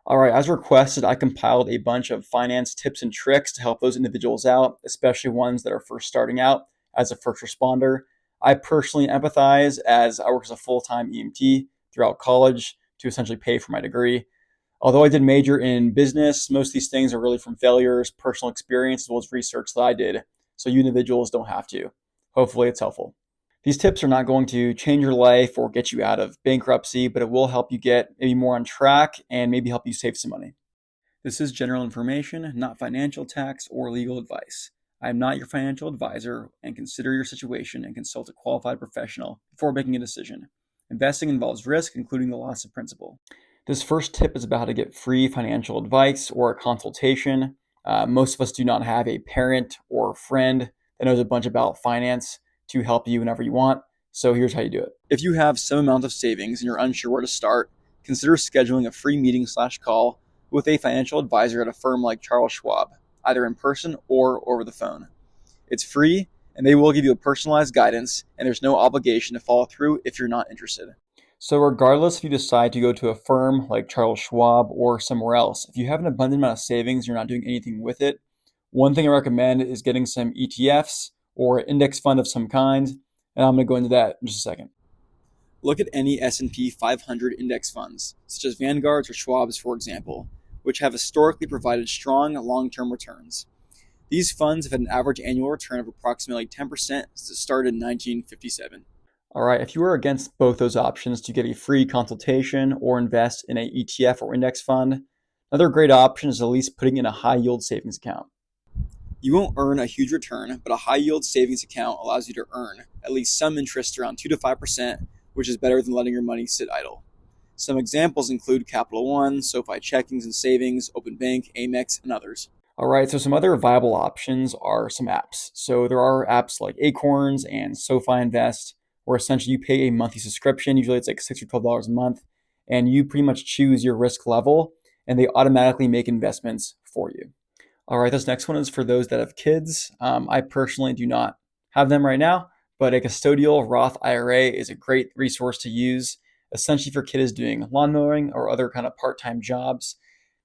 All right, as requested, I compiled a bunch of finance tips and tricks to help those individuals out, especially ones that are first starting out as a first responder. I personally empathize as I work as a full time EMT throughout college to essentially pay for my degree. Although I did major in business, most of these things are really from failures, personal experience, as well as research that I did. So you individuals don't have to. Hopefully, it's helpful. These tips are not going to change your life or get you out of bankruptcy, but it will help you get maybe more on track and maybe help you save some money. This is general information, not financial tax or legal advice. I am not your financial advisor and consider your situation and consult a qualified professional before making a decision. Investing involves risk, including the loss of principal. This first tip is about how to get free financial advice or a consultation. Most of us do not have a parent or friend that knows a bunch about finance to help you whenever you want. So here's how you do it. If you have some amount of savings and you're unsure where to start, consider scheduling a free meeting/call with a financial advisor at a firm like Charles Schwab, either in person or over the phone. It's free and they will give you a personalized guidance, and there's no obligation to follow through if you're not interested. So regardless if you decide to go to a firm like Charles Schwab or somewhere else, if you have an abundant amount of savings and you're not doing anything with it, one thing I recommend is getting some ETFs or index fund of some kind, and I'm going to go into that in just a second. Look at any S&P 500 index funds, such as Vanguard's or Schwab's, for example, which have historically provided strong long-term returns. These funds have had an average annual return of approximately 10% since it started in 1957. All right, if you are against both those options to get a free consultation or invest in an ETF or index fund, another great option is at least putting in a high yield savings account. You won't earn a huge return, but a high yield savings account allows you to earn at least some interest around 2 to 5%, which is better than letting your money sit idle. Some examples include Capital One, SoFi Checkings and Savings, Open Bank, Amex, and others. All right, so some other viable options are some apps. So there are apps like Acorns and SoFi Invest, where essentially you pay a monthly subscription. Usually it's like $6 or $12 a month, and you pretty much choose your risk level, and they automatically make investments for you. All right, this next one is for those that have kids. I personally do not have them right now, but a custodial Roth IRA is a great resource to use, essentially for kids doing lawn mowing or other kind of part-time jobs.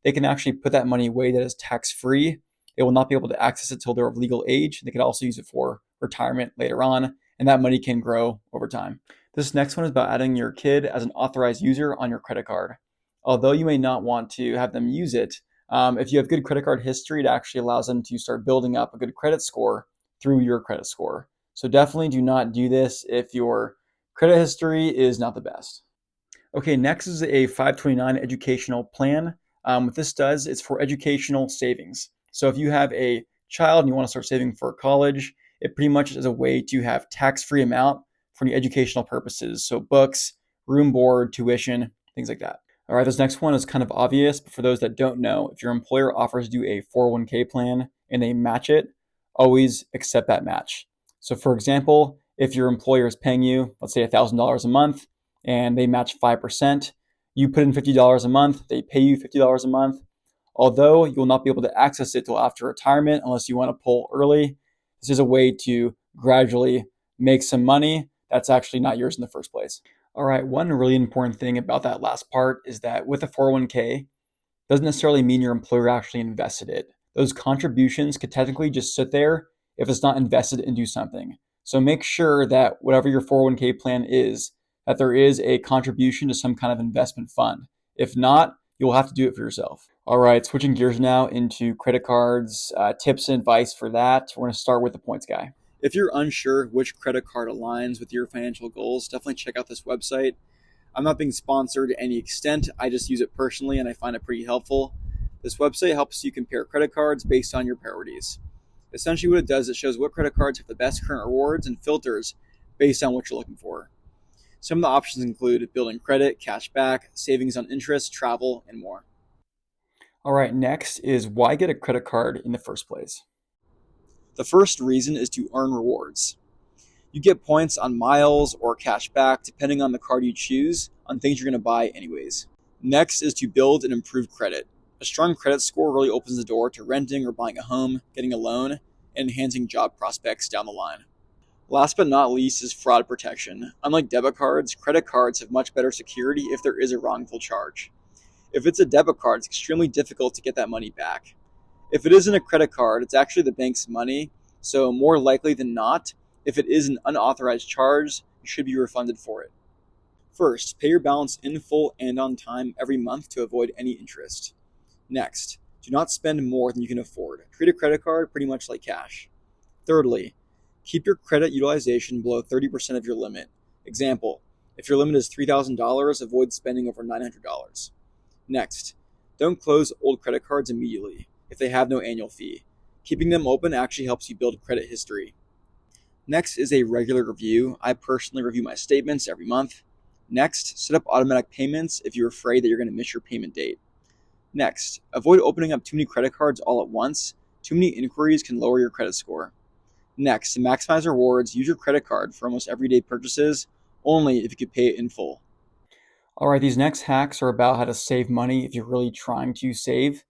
They can actually put that money away that is tax-free. They will not be able to access it until they're of legal age. They can also use it for retirement later on, and that money can grow over time. This next one is about adding your kid as an authorized user on your credit card. Although you may not want to have them use it, if you have good credit card history, it actually allows them to start building up a good credit score through your credit score. So definitely do not do this if your credit history is not the best. Okay, next is a 529 educational plan. What this does is for educational savings. So if you have a child and you want to start saving for college, it pretty much is a way to have tax-free amount for any educational purposes. So books, room board, tuition, things like that. All right, this next one is kind of obvious, but for those that don't know, if your employer offers you a 401k plan and they match it, always accept that match. So for example, if your employer is paying you, let's say $1,000 a month, and they match 5%, you put in $50 a month, they pay you $50 a month. Although you will not be able to access it till after retirement unless you want to pull early, this is a way to gradually make some money that's actually not yours in the first place. All right, one really important thing about that last part is that with a 401k, doesn't necessarily mean your employer actually invested it. Those contributions could technically just sit there if it's not invested into something. So make sure that whatever your 401k plan is, that there is a contribution to some kind of investment fund. If not, you'll have to do it for yourself. All right, switching gears now into credit cards, tips and advice for that. We're going to start with the points guy. If you're unsure which credit card aligns with your financial goals, definitely check out this website. I'm not being sponsored to any extent. I just use it personally and I find it pretty helpful. This website helps you compare credit cards based on your priorities. Essentially what it does, it shows what credit cards have the best current rewards and filters based on what you're looking for. Some of the options include building credit, cash back, savings on interest, travel, and more. All right, next is why get a credit card in the first place? The first reason is to earn rewards. You get points on miles or cash back depending on the card you choose on things you're going to buy anyways. Next is to build and improve credit. A strong credit score really opens the door to renting or buying a home, getting a loan, and enhancing job prospects down the line. Last but not least is fraud protection. Unlike debit cards, credit cards have much better security if there is a wrongful charge. If it's a debit card, it's extremely difficult to get that money back. If it isn't a credit card, it's actually the bank's money, so more likely than not, if it is an unauthorized charge, you should be refunded for it. First, pay your balance in full and on time every month to avoid any interest. Next, do not spend more than you can afford. Treat a credit card pretty much like cash. Thirdly, keep your credit utilization below 30% of your limit. Example, if your limit is $3,000, avoid spending over $900. Next, don't close old credit cards immediately if they have no annual fee. Keeping them open actually helps you build credit history. Next is a regular review. I personally review my statements every month. Next, set up automatic payments if you're afraid that you're going to miss your payment date. Next, avoid opening up too many credit cards all at once. Too many inquiries can lower your credit score. Next, to maximize rewards, use your credit card for almost everyday purchases, only if you could pay it in full. All right, these next hacks are about how to save money if you're really trying to save.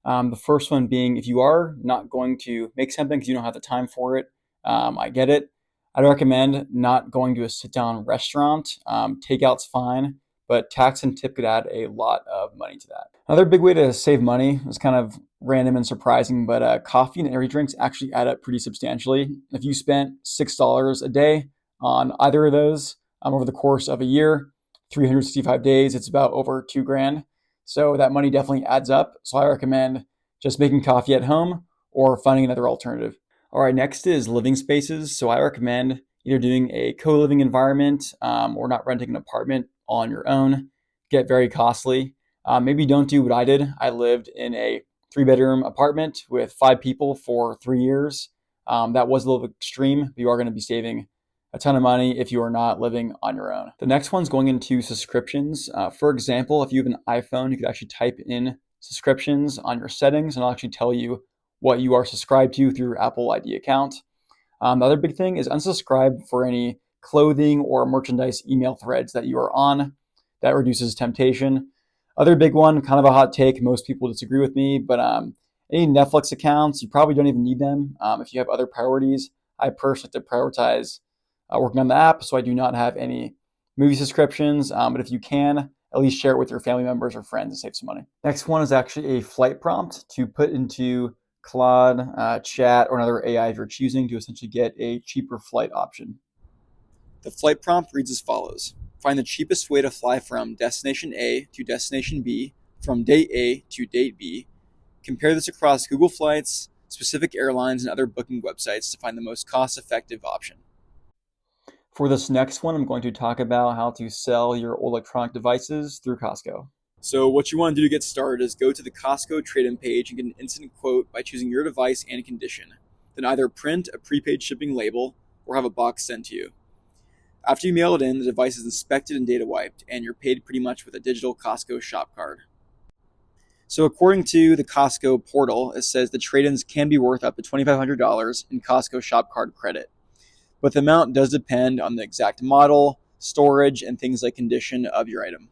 The first one being if you are not going to make something because you don't have the time for it, I get it. I'd recommend not going to a sit down restaurant. Takeout's fine, but tax and tip could add a lot of money to that. Another big way to save money is kind of random and surprising, but coffee and energy drinks actually add up pretty substantially. If you spent $6 a day on either of those over the course of a year, 365 days, it's about over $2,000. So that money definitely adds up. So I recommend just making coffee at home or finding another alternative. All right, next is living spaces. So I recommend either doing a co-living environment or not renting an apartment on your own. Get very costly. Maybe don't do what I did. I lived in a 3-bedroom apartment with 5 people for 3 years. That was a little extreme, but you are going to be saving a ton of money if you are not living on your own. The next one's going into subscriptions. For example, if you have an iPhone, you could actually type in subscriptions on your settings and it'll actually tell you what you are subscribed to through your Apple ID account. The other big thing is unsubscribe for any clothing or merchandise email threads that you are on. That reduces temptation. Other big one, kind of a hot take, most people disagree with me, but any Netflix accounts, you probably don't even need them if you have other priorities. I personally like to prioritize working on the app, so I do not have any movie subscriptions, but if you can, at least share it with your family members or friends and save some money. Next one is actually a flight prompt to put into Claude, Chat, or another AI if you're choosing to essentially get a cheaper flight option. The flight prompt reads as follows. Find the cheapest way to fly from destination A to destination B from date A to date B. Compare this across Google Flights, specific airlines, and other booking websites to find the most cost-effective option. For this next one, I'm going to talk about how to sell your electronic devices through Costco. So what you want to do to get started is go to the Costco trade-in page and get an instant quote by choosing your device and condition. Then either print a prepaid shipping label or have a box sent to you. After you mail it in, the device is inspected and data wiped, and you're paid pretty much with a digital Costco shop card. So according to the Costco portal, it says the trade-ins can be worth up to $2,500 in Costco shop card credit. But the amount does depend on the exact model, storage, and things like condition of your item.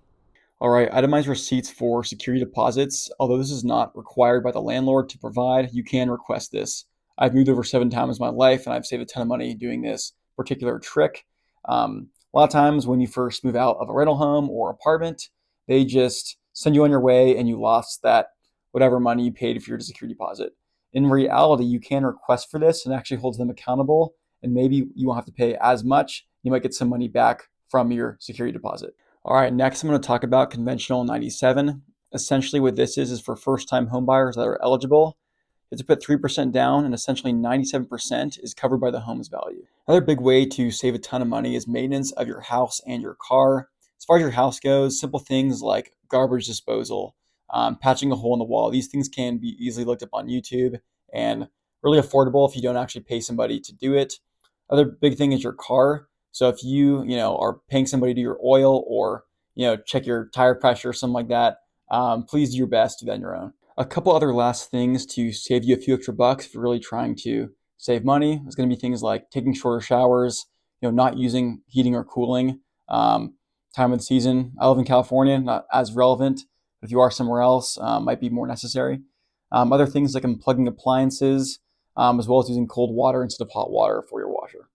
All right, itemized receipts for security deposits. Although this is not required by the landlord to provide, you can request this. I've moved over 7 times in my life, and I've saved a ton of money doing this particular trick. A lot of times when you first move out of a rental home or apartment, they just send you on your way and you lost that whatever money you paid for your security deposit. In reality, you can request for this and actually holds them accountable, and maybe you won't have to pay as much. You might get some money back from your security deposit. All right, next I'm going to talk about conventional 97. Essentially what this is for first-time homebuyers that are eligible. You have to put 3% down and essentially 97% is covered by the home's value. Another big way to save a ton of money is maintenance of your house and your car. As far as your house goes, simple things like garbage disposal, patching a hole in the wall, these things can be easily looked up on YouTube and really affordable if you don't actually pay somebody to do it. Other big thing is your car. So if you are paying somebody to do your oil or check your tire pressure or something like that, please do your best to do that on your own. A couple other last things to save you a few extra bucks if you're really trying to save money is going to be things like taking shorter showers, not using heating or cooling. Time of the season. I live in California, not as relevant. But if you are somewhere else, might be more necessary. Other things like unplugging appliances, as well as using cold water instead of hot water for your washer.